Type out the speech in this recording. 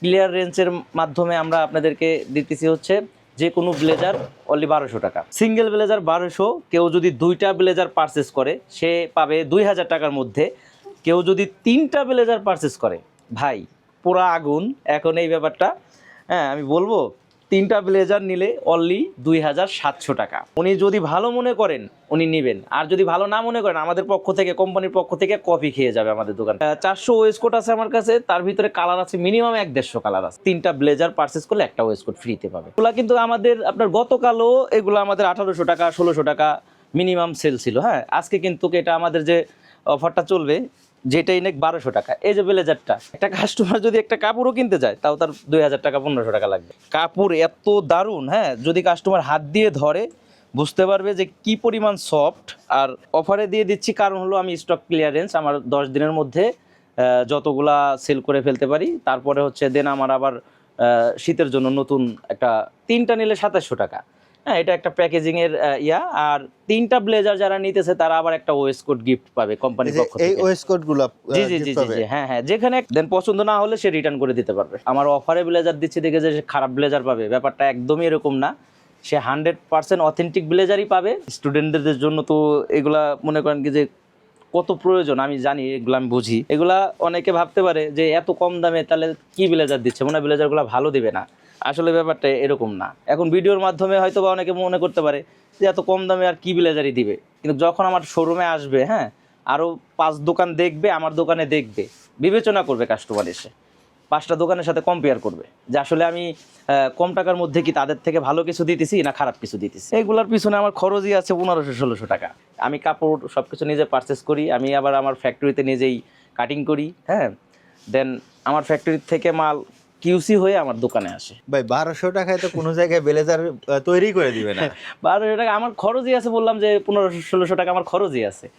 Clear রেঞ্জের মাধ্যমে আমরা আপনাদেরকে দিতেছি হচ্ছে যে কোনো ব্লেজার অনলি 1200 টাকা। সিঙ্গেল ব্লেজার 1200, কেউ যদি 2টা ব্লেজার পারচেস করে সে পাবে 2000 টাকার মধ্যে। কেউ যদি 3টা ব্লেজার পারচেস করে, ভাই পুরা আগুন এখন এই ব্যাপারটা। হ্যাঁ, আমি বলবো 3টা ব্লেজার নিলে অনলি 2700 টাকা। উনি যদি ভালো মনে করেন উনি নেবেন, আর যদি ভালো না মনে করেন আমাদের পক্ষ থেকে, কোম্পানির পক্ষ থেকে কপি খেয়ে যাবে আমাদের দোকান। 400 ওয়েস্টকোট আছে আমার কাছে, তার ভিতরে কালার আছে মিনিমাম 150 কালার আছে। 3টা ব্লেজার পারচেস করলে একটা ওয়েস্টকোট ফ্রিতে পাবে। এগুলা কিন্তু আমাদের আপনার গতকালও এগুলো আমাদের 1800 টাকা 1600 টাকা মিনিমাম সেল ছিল। হ্যাঁ, আজকে কিন্তু এটা আমাদের যে অফারটা চলবে যেটাই নেক 1200 টাকা। এই যে ব্লেজারটা, একটা কাস্টমার যদি একটা কাপড়ও কিনতে যায় তাও তার 2000 টাকা 1500 টাকা লাগবে। কাপড় এত দারুণ, হ্যাঁ, যদি কাস্টমার হাত দিয়ে ধরে বুঝতে পারবে যে কি পরিমাণ সফট। আর অফারে দিয়ে দিচ্ছি কারণ হলো আমি স্টক ক্লিয়ারেন্স, আমার 10 দিনের মধ্যে যতগুলা সেল করে ফেলতে পারি। তারপরে হচ্ছে দেন আমার আবার শীতের জন্য নতুন একটা 3টা নিলে 2700 টাকা। হ্যাঁ, এটা একটা প্যাকেজিং এর ইয়া। আর 3টা ব্লেজার যারা নিতেছে তারা আবার একটা ওয়েস্টকোট গিফট পাবে কোম্পানির পক্ষ থেকে। এই ওয়েস্টকোটগুলো জি জি জি জি, হ্যাঁ হ্যাঁ, যেখানে দেন পছন্দ না হলে সে রিটার্ন করে দিতে পারবে। আমার অফারে ব্লেজার দিচ্ছি দেখে যে সে খারাপ ব্লেজার পাবে, ব্যাপারটা একদমই এরকম না। সে 100% অথেন্টিক ব্লেজারই পাবে। স্টুডেন্টদের জন্য তো এগুলা মনে করেন কি যে কত প্রয়োজন আমি জানি, এগুলো আমি বুঝি। এগুলা অনেকে ভাবতে পারে যে এত কম দামে তাহলে কি ব্লেজার দিচ্ছে, মনে হয় ব্লেজারগুলো ভালো দিবে না। আসলে ব্যাপারটা এরকম না। এখন ভিডিওর মাধ্যমে হয়তো বা অনেকে মনে করতে পারে যে এত কম দামে আর কি ব্লেজারই দিবে, কিন্তু যখন আমার শোরুমে আসবে, হ্যাঁ, আরও 5 দোকান দেখবে, আমার দোকানে দেখবে, বিবেচনা করবে কাস্টমার এসে 5টা দোকানের সাথে কম্পেয়ার করবে যে আসলে আমি কম টাকার মধ্যে কি তাদের থেকে ভালো কিছু দিতেছি না খারাপ কিছু দিতেছি। এইগুলোর পিছনে আমার খরচই আছে 1500-1600 টাকা। আমি কাপড় সব কিছু নিজে পারচেস করি, আমি আবার আমার ফ্যাক্টরিতে নিজেই কাটিং করি। হ্যাঁ, দেন আমার ফ্যাক্টরি থেকে মাল কিউসি হয়ে আমার দোকানে আসে। ভাই 1200 টাকায় তো কোনো জায়গায় ব্লেজার তৈরি করে দিবে না। 1200 টাকা আমার খরচই আছে, বললাম যে 1500-1600 টাকা আমার খরচই আছে।